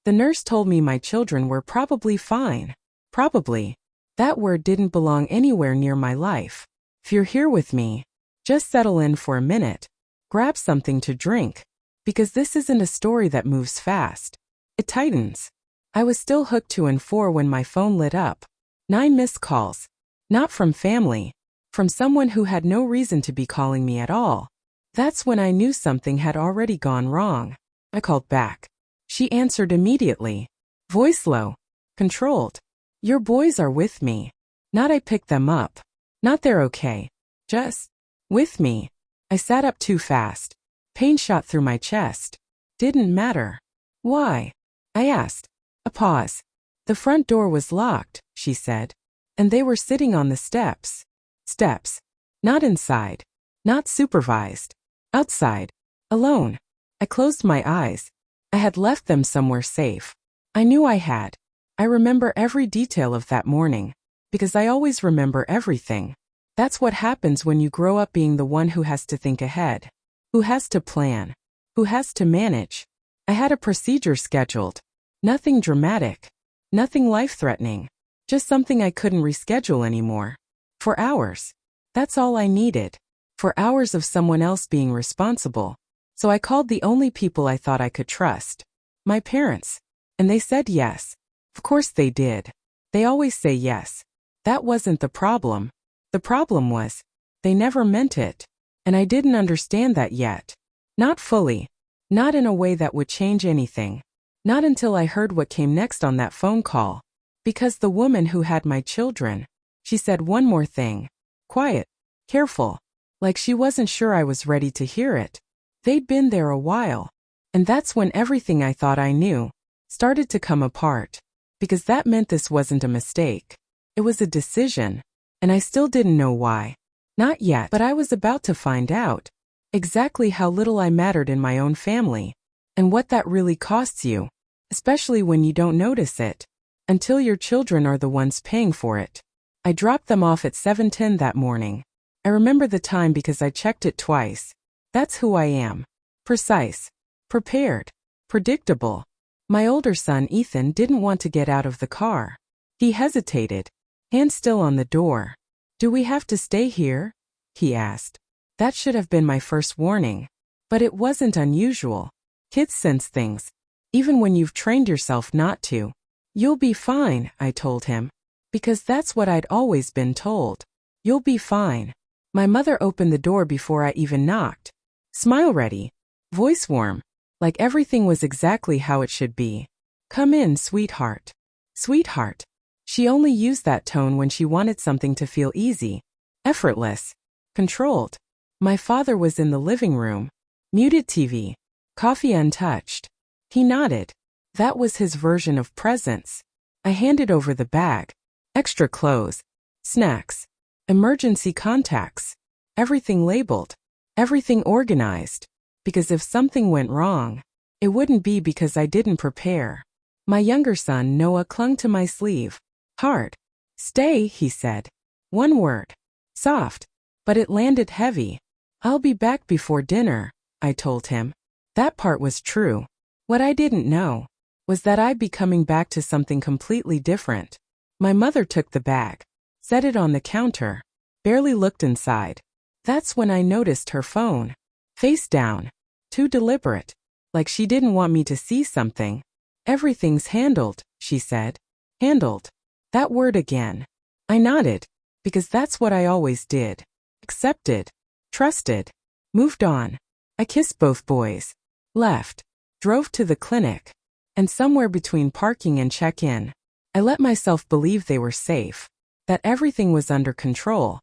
The nurse told me my children were probably fine. Probably. That word didn't belong anywhere near my life. If you're here with me, just settle in for a minute. Grab something to drink. Because this isn't a story that moves fast. It tightens. I was still hooked to N4 when my phone lit up. 9 missed calls. Not from family. From someone who had no reason to be calling me at all. That's when I knew something had already gone wrong. I called back. She answered immediately. Voice low. Controlled. Your boys are with me. Not I picked them up. Not they're okay. Just with me. I sat up too fast. Pain shot through my chest. Didn't matter. Why? I asked. A pause. The front door was locked, she said. And they were sitting on the steps. Steps. Not inside. Not supervised. Outside. Alone. I closed my eyes. I had left them somewhere safe. I knew I had. I remember every detail of that morning. Because I always remember everything. That's what happens when you grow up being the one who has to think ahead. Who has to plan. Who has to manage. I had a procedure scheduled. Nothing dramatic. Nothing life-threatening. Just something I couldn't reschedule anymore. For hours. That's all I needed. For hours of someone else being responsible. So I called the only people I thought I could trust. My parents. And they said yes. Of course they did. They always say yes. That wasn't the problem. The problem was, they never meant it. And I didn't understand that yet. Not fully. Not in a way that would change anything. Not until I heard what came next on that phone call. Because the woman who had my children, she said one more thing. Quiet. Careful. Like she wasn't sure I was ready to hear it. They'd been there a while. And that's when everything I thought I knew started to come apart. Because that meant this wasn't a mistake. It was a decision. And I still didn't know why. Not yet, but I was about to find out. Exactly how little I mattered in my own family. And what that really costs you. Especially when you don't notice it. Until your children are the ones paying for it. I dropped them off at 7:10 that morning. I remember the time because I checked it twice. That's who I am. Precise. Prepared. Predictable. My older son Ethan didn't want to get out of the car. He hesitated. Hand still on the door. Do we have to stay here? He asked. That should have been my first warning. But it wasn't unusual. Kids sense things. Even when you've trained yourself not to. You'll be fine, I told him. Because that's what I'd always been told. You'll be fine. My mother opened the door before I even knocked. Smile ready. Voice warm. Like everything was exactly how it should be. Come in, sweetheart. Sweetheart. She only used that tone when she wanted something to feel easy. Effortless. Controlled. My father was in the living room. Muted TV. Coffee untouched. He nodded. That was his version of presence. I handed over the bag. Extra clothes. Snacks. Emergency contacts. Everything labeled. Everything organized. Because if something went wrong, it wouldn't be because I didn't prepare. My younger son Noah clung to my sleeve. Hard. Stay, he said. One word. Soft. But it landed heavy. I'll be back before dinner, I told him. That part was true. What I didn't know was that I'd be coming back to something completely different. My mother took the bag, set it on the counter, barely looked inside. That's when I noticed her phone. Face down. Too deliberate. Like she didn't want me to see something. Everything's handled, she said. Handled. That word again. I nodded. Because that's what I always did. Accepted. Trusted. Moved on. I kissed both boys. Left. Drove to the clinic. And somewhere between parking and check-in, I let myself believe they were safe. That everything was under control.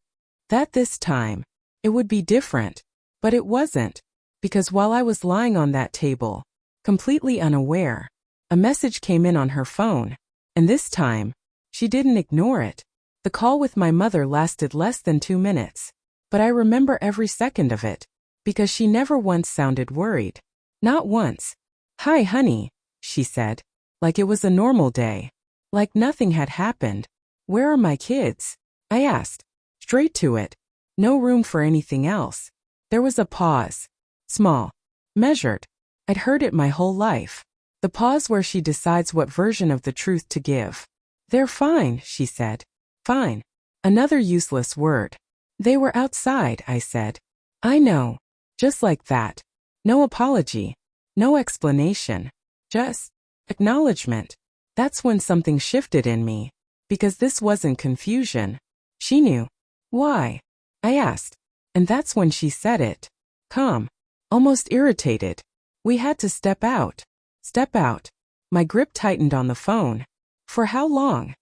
That this time, it would be different. But it wasn't. Because while I was lying on that table, completely unaware, a message came in on her phone. And this time, she didn't ignore it. The call with my mother lasted less than 2 minutes. But I remember every second of it. Because she never once sounded worried. Not once. Hi, honey, she said. Like it was a normal day. Like nothing had happened. Where are my kids? I asked. Straight to it. No room for anything else. There was a pause. Small. Measured. I'd heard it my whole life. The pause where she decides what version of the truth to give. They're fine, she said. Fine. Another useless word. They were outside, I said. I know. Just like that. No apology. No explanation. Just acknowledgement. That's when something shifted in me. Because this wasn't confusion. She knew. Why? I asked. And that's when she said it. Calm. Almost irritated. We had to step out. Step out. My grip tightened on the phone. For how long?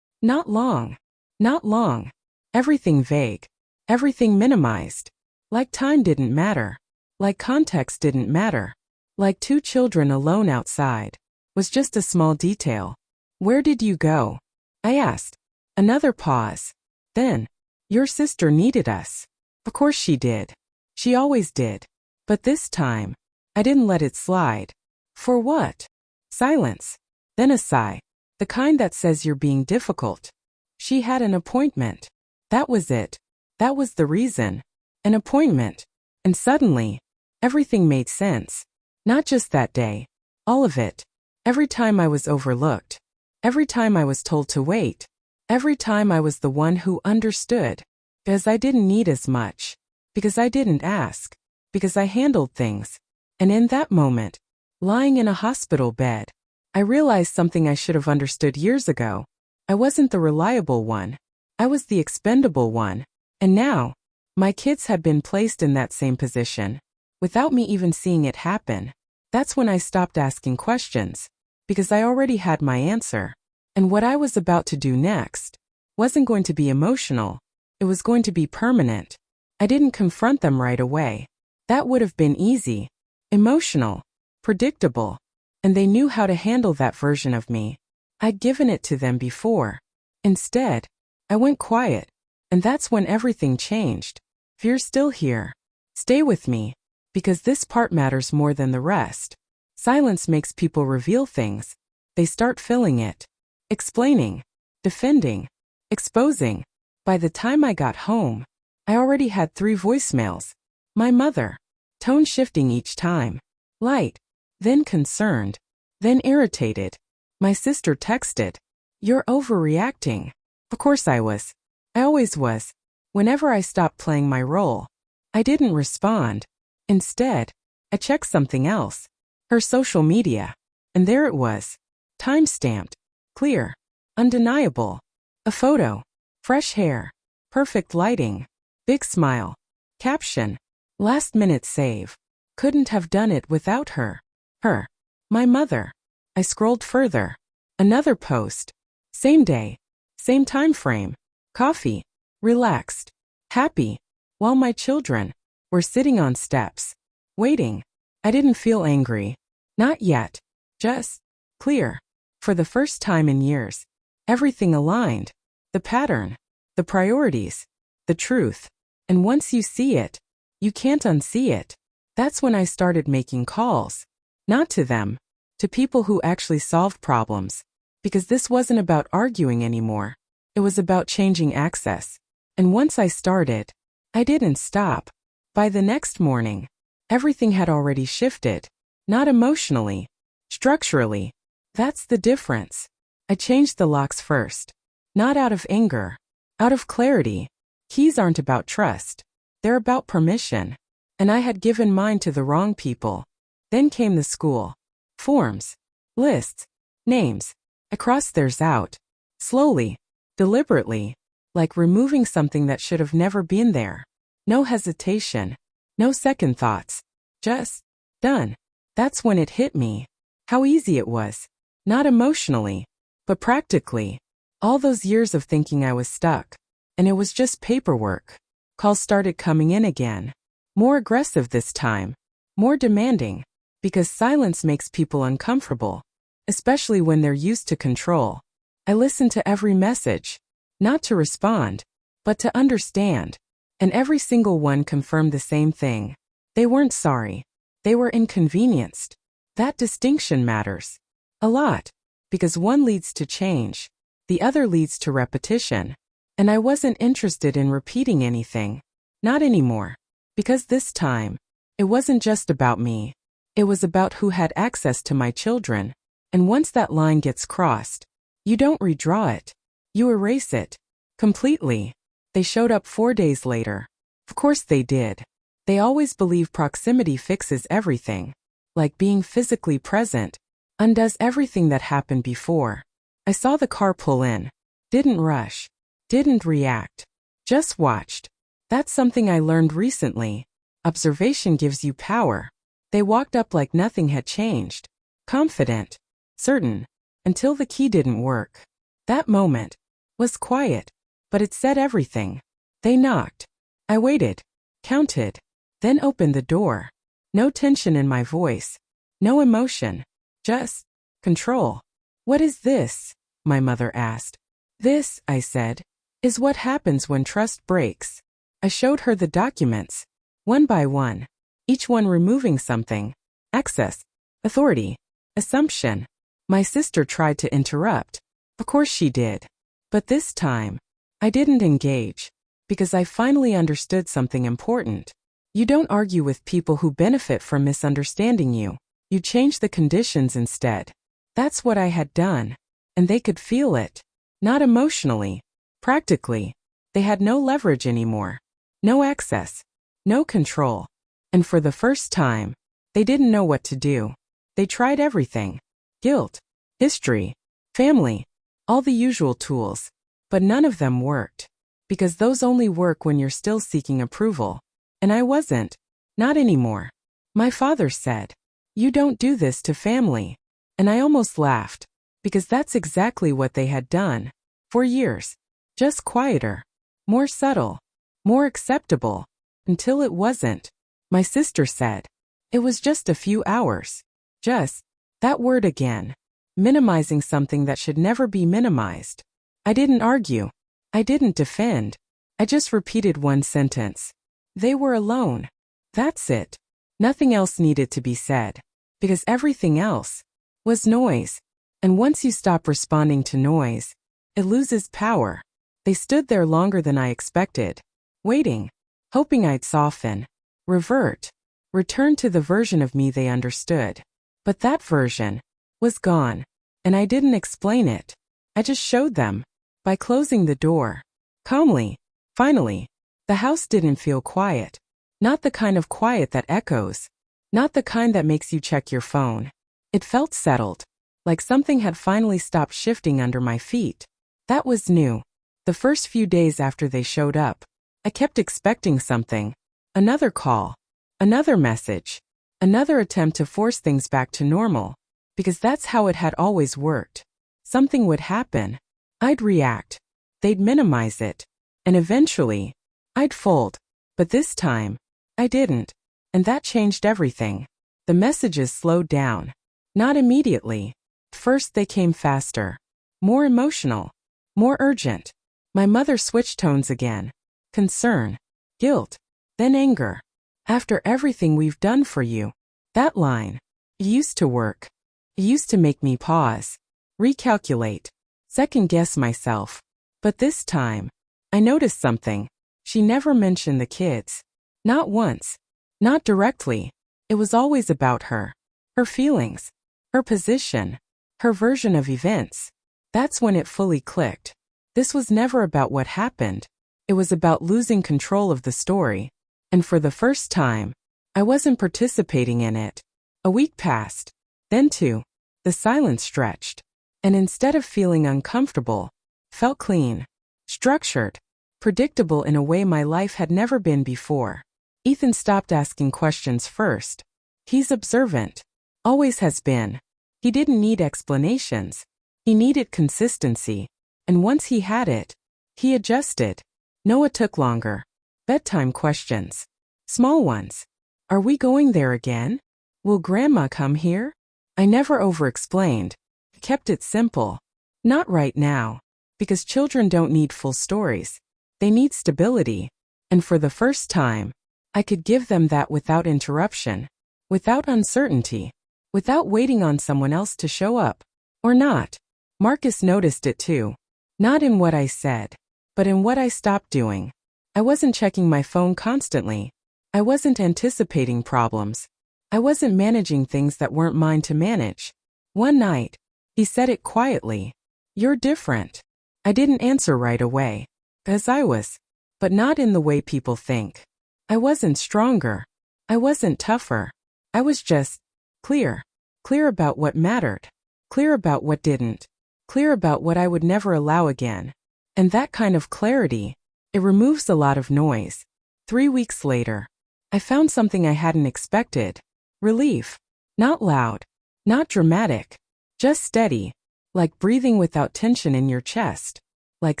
Not long. Not long. Everything vague. Everything minimized. Like time didn't matter. Like context didn't matter. Like two children alone outside. Was just a small detail. Where did you go? I asked. Another pause. Then, your sister needed us. Of course she did. She always did. But this time, I didn't let it slide. For what? Silence. Then a sigh. The kind that says you're being difficult. She had an appointment. That was it. That was the reason. An appointment. And suddenly, everything made sense. Not just that day. All of it. Every time I was overlooked. Every time I was told to wait. Every time I was the one who understood. Because I didn't need as much. Because I didn't ask. Because I handled things. And in that moment, lying in a hospital bed, I realized something I should have understood years ago. I wasn't the reliable one. I was the expendable one. And now, my kids had been placed in that same position, without me even seeing it happen. That's when I stopped asking questions, because I already had my answer. And what I was about to do next wasn't going to be emotional. It was going to be permanent. I didn't confront them right away. That would have been easy. Emotional. Predictable. And they knew how to handle that version of me. I'd given it to them before. Instead, I went quiet. And that's when everything changed. Fear's still here. Stay with me. Because this part matters more than the rest. Silence makes people reveal things. They start filling it. Explaining. Defending. Exposing. By the time I got home, I already had 3 voicemails. My mother. Tone shifting each time. Light. Then concerned. Then irritated. My sister texted. You're overreacting. Of course I was. I always was. Whenever I stopped playing my role, I didn't respond. Instead, I checked something else. Her social media. And there it was. Time-stamped. Clear. Undeniable. A photo. Fresh hair. Perfect lighting. Big smile. Caption. Last-minute save. Couldn't have done it without her. Her. My mother. I scrolled further. Another post. Same day. Same time frame. Coffee. Relaxed. Happy. While my children were sitting on steps. Waiting. I didn't feel angry. Not yet. Just clear. For the first time in years. Everything aligned. The pattern. The priorities. The truth. And once you see it, you can't unsee it. That's when I started making calls. Not to them. To people who actually solved problems. Because this wasn't about arguing anymore. It was about changing access. And once I started, I didn't stop. By the next morning, everything had already shifted. Not emotionally. Structurally. That's the difference. I changed the locks first. Not out of anger. Out of clarity. Keys aren't about trust. They're about permission. And I had given mine to the wrong people. Then came the school. Forms. Lists. Names. I crossed theirs out. Slowly. Deliberately. Like removing something that should have never been there. No hesitation. No second thoughts. Just done. That's when it hit me. How easy it was. Not emotionally, but practically. All those years of thinking I was stuck. And it was just paperwork. Calls started coming in again. More aggressive this time. More demanding. Because silence makes people uncomfortable. Especially when they're used to control. I listened to every message. Not to respond, but to understand. And every single one confirmed the same thing. They weren't sorry. They were inconvenienced. That distinction matters. A lot. Because one leads to change. The other leads to repetition. And I wasn't interested in repeating anything. Not anymore. Because this time, it wasn't just about me. It was about who had access to my children. And once that line gets crossed, you don't redraw it. You erase it. Completely. They showed up 4 days later. Of course they did. They always believe proximity fixes everything. Like being physically present undoes everything that happened before. I saw the car pull in. Didn't rush. Didn't react. Just watched. That's something I learned recently. Observation gives you power. They walked up like nothing had changed. Confident. Certain. Until the key didn't work. That moment was quiet, but it said everything. They knocked. I waited. Counted. Then opened the door. No tension in my voice. No emotion. Just control. "What is this?" my mother asked. "This," I said, "is what happens when trust breaks." I showed her the documents. One by one. Each one removing something. Access. Authority. Assumption. My sister tried to interrupt. Of course she did. But this time, I didn't engage. Because I finally understood something important. You don't argue with people who benefit from misunderstanding you. You change the conditions instead. That's what I had done. And they could feel it. Not emotionally. Practically. They had no leverage anymore. No access. No control. And for the first time, they didn't know what to do. They tried everything. Guilt. History. Family. All the usual tools. But none of them worked. Because those only work when you're still seeking approval. And I wasn't. Not anymore. My father said, "You don't do this to family." And I almost laughed. Because that's exactly what they had done. For years. Just quieter. More subtle. More acceptable. Until it wasn't. My sister said. It was just a few hours. Just. That word again. Minimizing something that should never be minimized. I didn't argue. I didn't defend. I just repeated one sentence. They were alone. That's it. Nothing else needed to be said. Because everything else was noise. And once you stop responding to noise, it loses power. They stood there longer than I expected. Waiting. Hoping I'd soften. Revert. Return to the version of me they understood. But that version was gone. And I didn't explain it. I just showed them. By closing the door. Calmly. Finally. The house didn't feel quiet. Not the kind of quiet that echoes. Not the kind that makes you check your phone. It felt settled. Like something had finally stopped shifting under my feet. That was new. The first few days after they showed up, I kept expecting something. Another call. Another message. Another attempt to force things back to normal. Because that's how it had always worked. Something would happen. I'd react. They'd minimize it. And eventually, I'd fold. But this time, I didn't. And that changed everything. The messages slowed down. Not immediately. First they came faster. More emotional. More urgent. My mother switched tones again. Concern. Guilt. Then anger. "After everything we've done for you." That line. It used to work. It used to make me pause. Recalculate. Second-guess myself. But this time, I noticed something. She never mentioned the kids. Not once. Not directly. It was always about her. Her feelings. Her position. Her version of events. That's when it fully clicked. This was never about what happened. It was about losing control of the story. And for the first time, I wasn't participating in it. A week passed. Then two. The silence stretched. And instead of feeling uncomfortable, felt clean. Structured. Predictable in a way my life had never been before. Ethan stopped asking questions first. He's observant. Always has been. He didn't need explanations. He needed consistency. And once he had it, he adjusted. Noah took longer. Bedtime questions. Small ones. "Are we going there again? Will Grandma come here?" I never over-explained. Kept it simple. Not right now. Because children don't need full stories. They need stability. And for the first time, I could give them that without interruption. Without uncertainty. Without waiting on someone else to show up. Or not. Marcus noticed it too. Not in what I said. But in what I stopped doing. I wasn't checking my phone constantly. I wasn't anticipating problems. I wasn't managing things that weren't mine to manage. One night, He said it quietly. You're different. I didn't answer right away. 'Cause I was. But not in the way people think. I wasn't stronger. I wasn't tougher. I was just clear. Clear about what mattered. Clear about what didn't. Clear about what I would never allow again. And that kind of clarity, it removes a lot of noise. 3 weeks later, I found something I hadn't expected. Relief. Not loud. Not dramatic. Just steady. Like breathing without tension in your chest. Like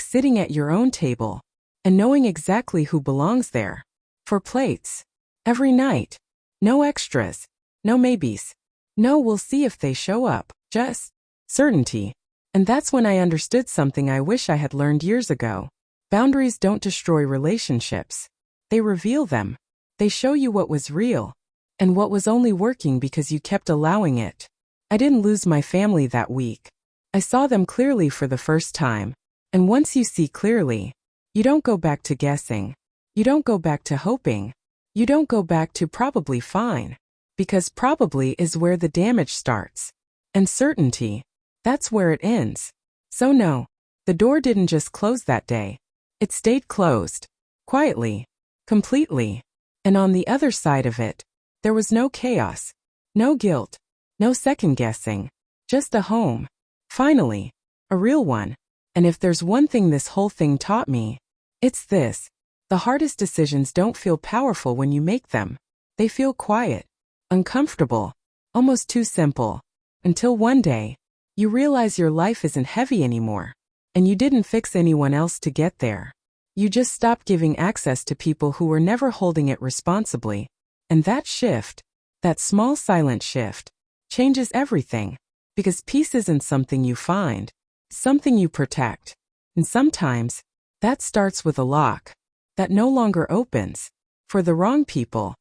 sitting at your own table and knowing exactly who belongs there. 4 plates. Every night. No extras. No maybes. No we'll see if they show up. Just certainty. And that's when I understood something I wish I had learned years ago. Boundaries don't destroy relationships. They reveal them. They show you what was real and what was only working because you kept allowing it. I didn't lose my family that week. I saw them clearly for the first time. And once you see clearly, you don't go back to guessing. You don't go back to hoping. You don't go back to probably fine. Because probably is where the damage starts. And certainty, that's where it ends. So no, the door didn't just close that day. It stayed closed. Quietly. Completely. And on the other side of it, there was no chaos. No guilt. No second guessing. Just a home. Finally. A real one. And if there's one thing this whole thing taught me, it's this. The hardest decisions don't feel powerful when you make them. They feel quiet. Uncomfortable. Almost too simple. Until one day, you realize your life isn't heavy anymore. And you didn't fix anyone else to get there. You just stopped giving access to people who were never holding it responsibly. And that shift, that small silent shift, changes everything. Because peace isn't something you find. It's something you protect. And sometimes, that starts with a lock that no longer opens. For the wrong people.